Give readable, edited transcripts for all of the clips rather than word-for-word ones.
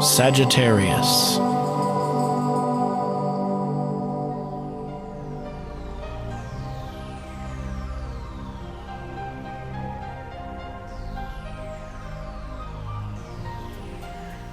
Sagittarius.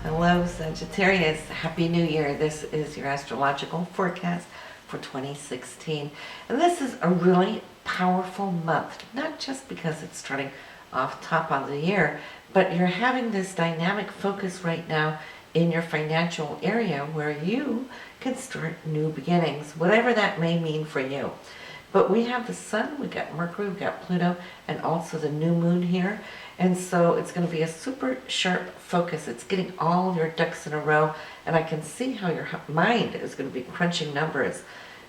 Hello Sagittarius, Happy New Year. This is your astrological forecast for 2016. And this is a really powerful month, not just because it's starting off top of the year, but you're having this dynamic focus right now in your financial area where you can start new beginnings, whatever that may mean for you. But we have the sun, we got Mercury, we got Pluto, and also the new moon here. And so it's going to be a super sharp focus. It's getting all your ducks in a row, and I can see how your mind is going to be crunching numbers.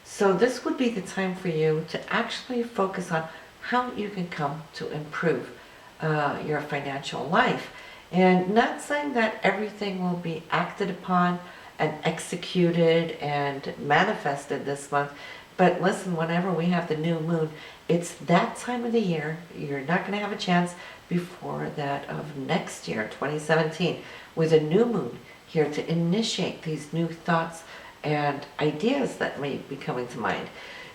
So this would be the time for you to actually focus on how you can come to improve your financial life. And not saying that everything will be acted upon and executed and manifested this month, but listen, whenever we have the new moon, it's that time of the year. You're not going to have a chance before that of next year, 2017, with a new moon here to initiate these new thoughts and ideas that may be coming to mind.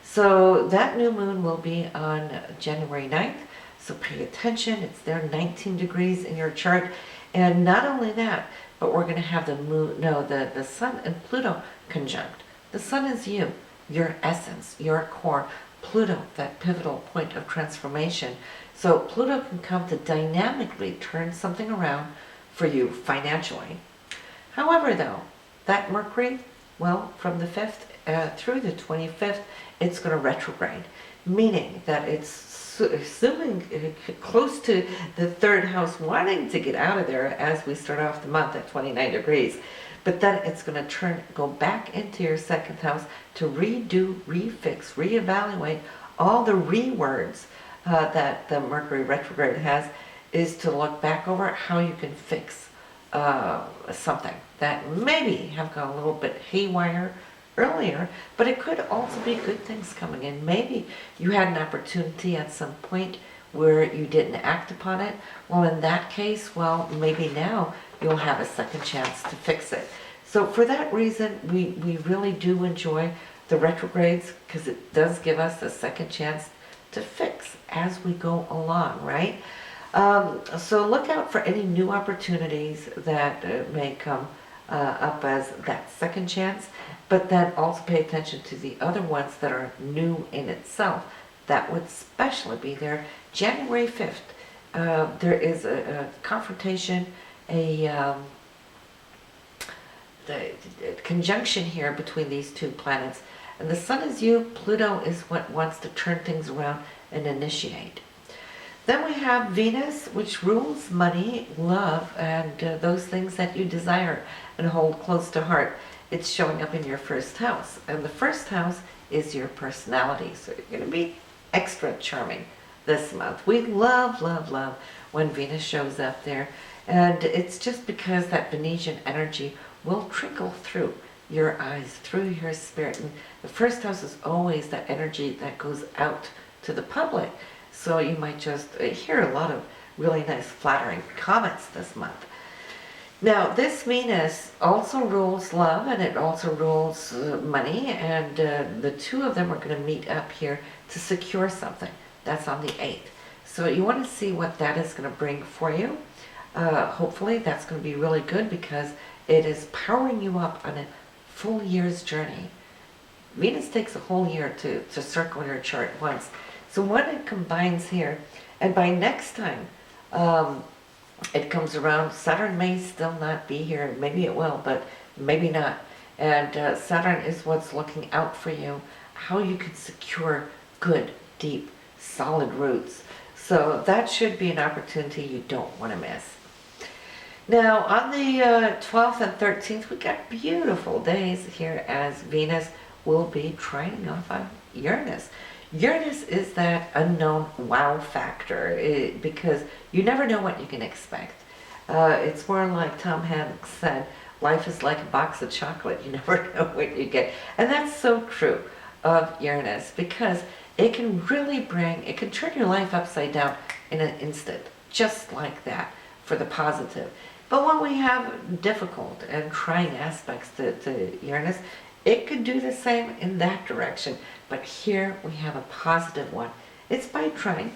So that new moon will be on January 9th. So pay attention. It's there 19 degrees in your chart. And not only that, but we're going to have the moon, the sun and Pluto conjunct. The sun is you, your essence, your core. Pluto, that pivotal point of transformation. So Pluto can come to dynamically turn something around for you financially. However, though, that Mercury, well, from the 5th through the 25th, it's going to retrograde, meaning that it's assuming close to the 3rd house, wanting to get out of there as we start off the month at 29 degrees. But then it's going to go back into your 2nd house to redo, refix, reevaluate all the re-words that the Mercury retrograde has, is to look back over how you can fix something that maybe have gone a little bit haywire earlier, but it could also be good things coming in. Maybe you had an opportunity at some point where you didn't act upon it. Well, in that case, well, maybe now you'll have a second chance to fix it. So for that reason, we really do enjoy the retrogrades, because it does give us a second chance to fix as we go along, right? So look out for any new opportunities that may come up as that second chance, but then also pay attention to the other ones that are new in itself. That would especially be there January 5th. There is a confrontation, the conjunction here between these two planets. And the sun is you, Pluto is what wants to turn things around and initiate. Then we have Venus, which rules money, love, and those things that you desire and hold close to heart. It's showing up in your 1st house. And the 1st house is your personality. So you're going to be extra charming this month. We love, love, love when Venus shows up there. And it's just because that Venusian energy will trickle through your eyes, through your spirit. And the 1st house is always that energy that goes out to the public. So you might just hear a lot of really nice flattering comments this month. Now, this Venus also rules love, and it also rules money, and the two of them are going to meet up here to secure something. That's on the 8th. So you want to see what that is going to bring for you. Hopefully that's going to be really good, because it is powering you up on a full year's journey. Venus takes a whole year to circle your chart once. So when it combines here, and by next time it comes around, Saturn may still not be here. Maybe it will, but maybe not. And Saturn is what's looking out for you, how you can secure good, deep, solid roots. So that should be an opportunity you don't want to miss. Now, on the 12th and 13th, we got beautiful days here as Venus will be trining off on Uranus. Uranus is that unknown wow factor, because you never know what you can expect. It's more like Tom Hanks said, life is like a box of chocolate. You never know what you get. And that's so true of Uranus, because it can really it can turn your life upside down in an instant, just like that. for the positive. But when we have difficult and trying aspects to Uranus, it could do the same in that direction. But here we have a positive one. It's by trine.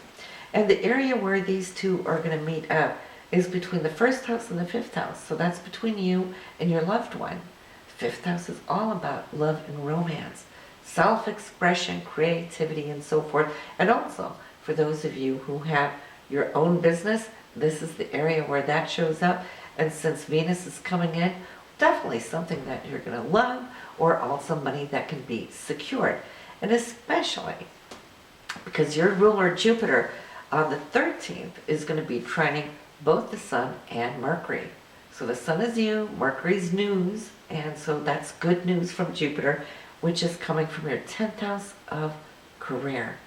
And the area where these two are going to meet up is between the first house and the fifth house. So that's between you and your loved one. Fifth house is all about love and romance, self-expression, creativity, and so forth. And also, for those of you who have your own business, this is the area where that shows up. And since Venus is coming in, definitely something that you're going to love, or also money that can be secured. And especially because your ruler Jupiter on the 13th is going to be trining both the Sun and Mercury. So the Sun is you, Mercury's news, and so that's good news from Jupiter, which is coming from your 10th house of career.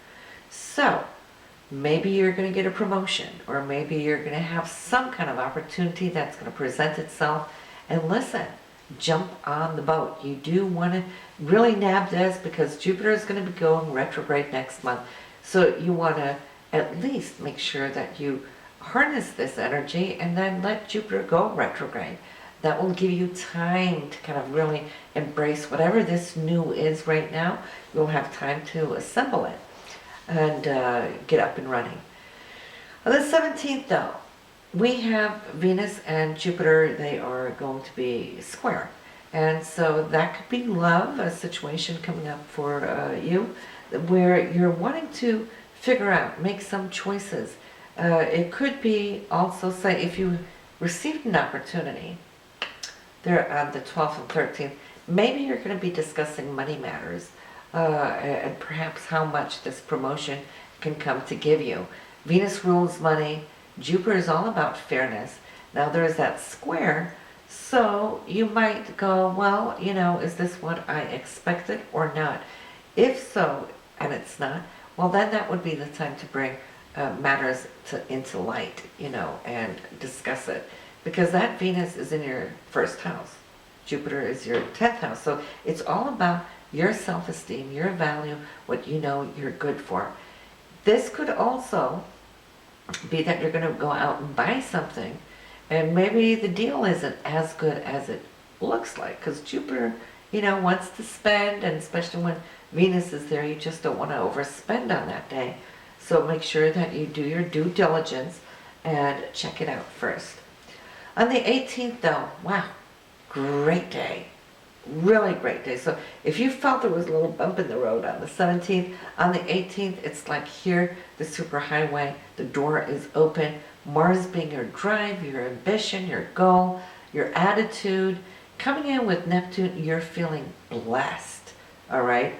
So maybe you're going to get a promotion, or maybe you're going to have some kind of opportunity that's going to present itself. And listen, jump on the boat. You do want to really nab this, because Jupiter is going to be going retrograde next month. So you want to at least make sure that you harness this energy and then let Jupiter go retrograde. That will give you time to kind of really embrace whatever this new is right now. You'll have time to assemble it and get up and running. On the 17th though, we have Venus and Jupiter. They are going to be square. And so that could be love, a situation coming up for you where you're wanting to figure out, make some choices. It could be also, say, if you received an opportunity there on the 12th and 13th, maybe you're going to be discussing money matters and perhaps how much this promotion can come to give you. Venus rules money. Jupiter is all about fairness. Now there's that square, so you might go, well, you know, is this what I expected or not? If so, and it's not, well, then that would be the time to bring matters into light, you know, and discuss it. Because that Venus is in your first house. Jupiter is your 10th house. So it's all about your self-esteem, your value, what you know you're good for. This could also be that you're going to go out and buy something, and maybe the deal isn't as good as it looks like, because Jupiter, you know, wants to spend, and especially when Venus is there, you just don't want to overspend on that day. So make sure that you do your due diligence and check it out first. On the 18th though, wow, great day. Really great day. So if you felt there was a little bump in the road on the 17th, on the 18th, it's like here, the superhighway, the door is open. Mars being your drive, your ambition, your goal, your attitude. Coming in with Neptune, you're feeling blessed, all right?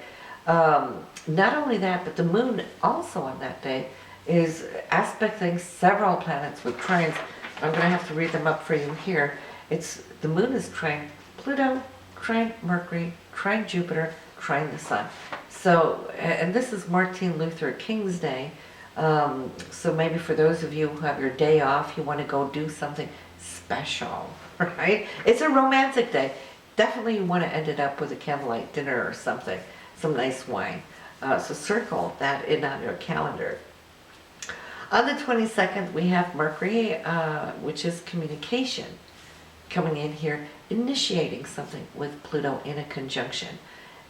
Not only that, but the moon also on that day is aspecting several planets with trines. I'm going to have to read them up for you here. The moon is trine Pluto, trine Mercury, trine Jupiter, trine the Sun. So, and this is Martin Luther King's Day. So maybe for those of you who have your day off, you want to go do something special, right? It's a romantic day. Definitely you want to end it up with a candlelight dinner or something, some nice wine. So circle that in on your calendar. On the 22nd, we have Mercury, which is communication, coming in here, initiating something with Pluto in a conjunction.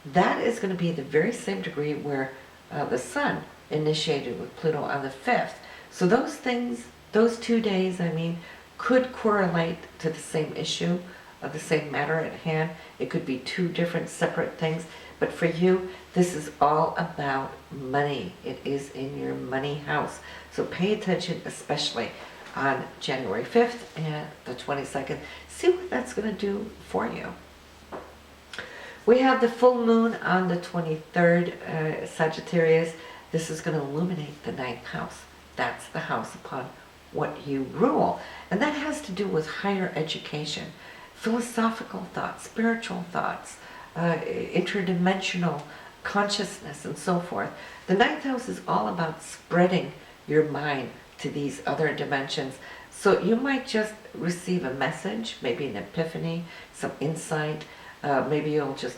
That is going to be the very same degree where the Sun initiated with Pluto on the 5th. So those things, those 2 days, I mean, could correlate to the same issue, the same matter at hand. It could be two different separate things. But for you, this is all about money. It is in your money house. So pay attention, especially on January 5th and the 22nd. See what that's going to do for you. We have the full moon on the 23rd, Sagittarius. This is going to illuminate the 9th house. That's the house upon what you rule. And that has to do with higher education, philosophical thoughts, spiritual thoughts, interdimensional consciousness, and so forth. The 9th house is all about spreading your mind to these other dimensions. So you might just receive a message, maybe an epiphany, some insight. Maybe you'll just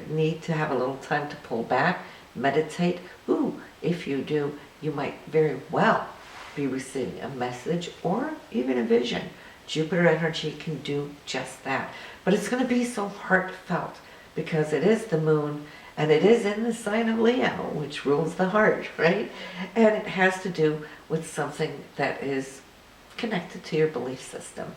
need to have a little time to pull back, meditate. Ooh, if you do, you might very well be receiving a message or even a vision. Jupiter energy can do just that. But it's going to be so heartfelt because it is the moon and it is in the sign of Leo, which rules the heart, right? And it has to do with something that is connected to your belief system.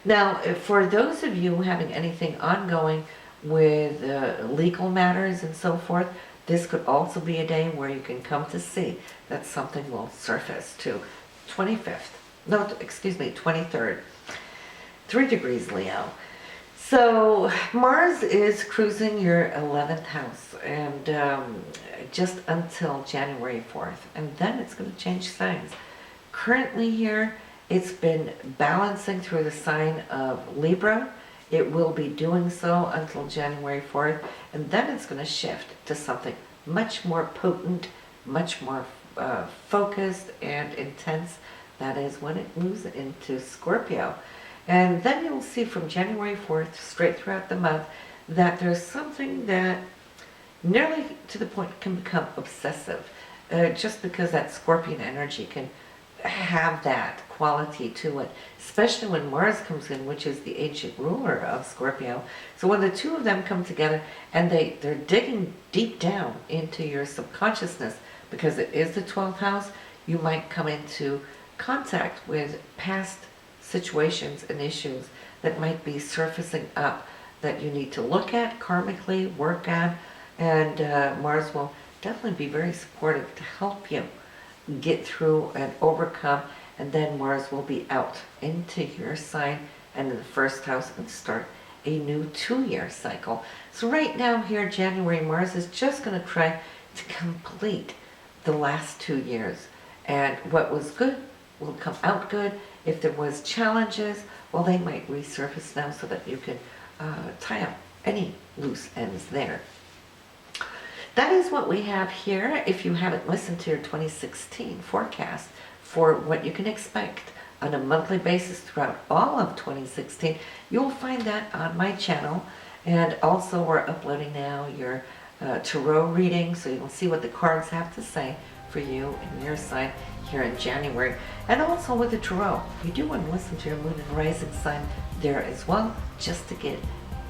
Now, for those of you having anything ongoing with legal matters and so forth, this could also be a day where you can come to see that something will surface to 25th. No, excuse me, 23rd. 3 degrees Leo. So Mars is cruising your 11th house and just until January 4th. And then it's going to change signs. Currently here, it's been balancing through the sign of Libra. It will be doing so until January 4th. And then it's going to shift to something much more potent, much more focused and intense. That is when it moves into Scorpio. And then you'll see from January 4th straight throughout the month that there's something that nearly to the point can become obsessive. Just because that Scorpion energy can have that quality to it, especially when Mars comes in, which is the ancient ruler of Scorpio. So when the two of them come together and they're digging deep down into your subconsciousness, because it is the 12th house, you might come into contact with past situations and issues that might be surfacing up that you need to look at, karmically work on, and Mars will definitely be very supportive to help you get through and overcome. And then Mars will be out into your sign and in the first house and start a new 2-year cycle. So right now here, January, Mars is just going to try to complete the last 2 years. And what was good will come out good. If there was challenges, well, they might resurface now so that you can tie up any loose ends there. That is what we have here. If you haven't listened to your 2016 forecast for what you can expect on a monthly basis throughout all of 2016, you'll find that on my channel. And also we're uploading now your Tarot reading, so you'll see what the cards have to say for you and your sign here in January. And also with the Tarot, you do want to listen to your moon and rising sign there as well, just to get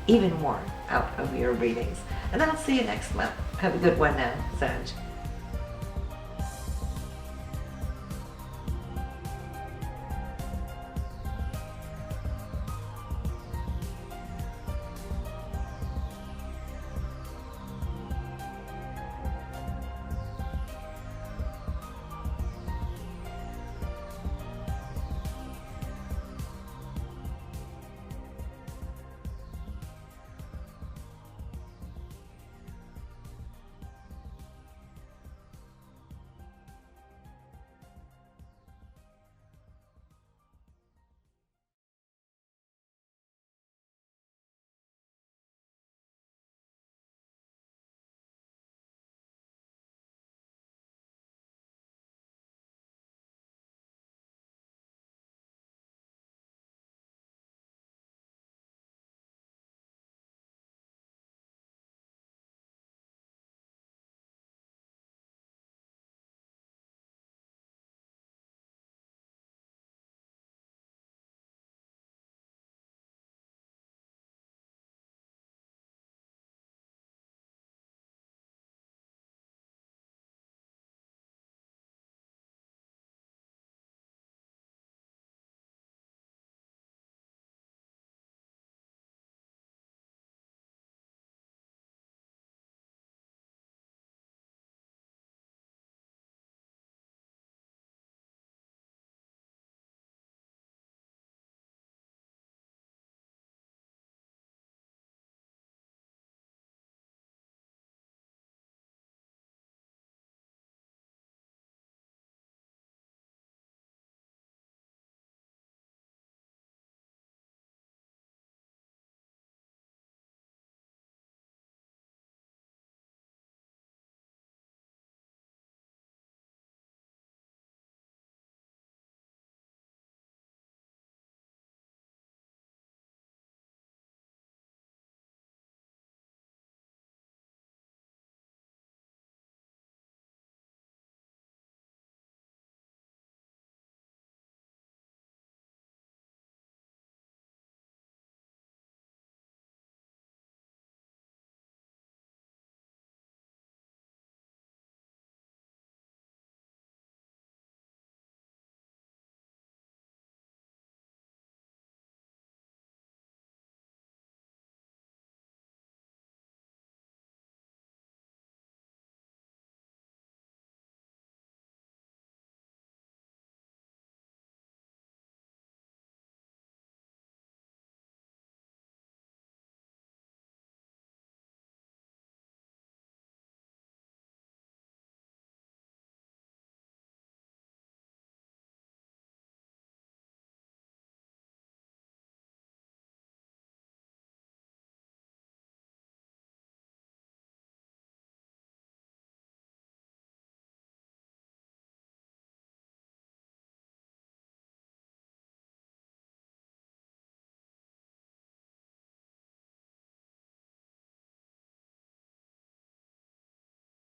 even more out of your readings. And I'll see you next month. Have a good one now, Sag.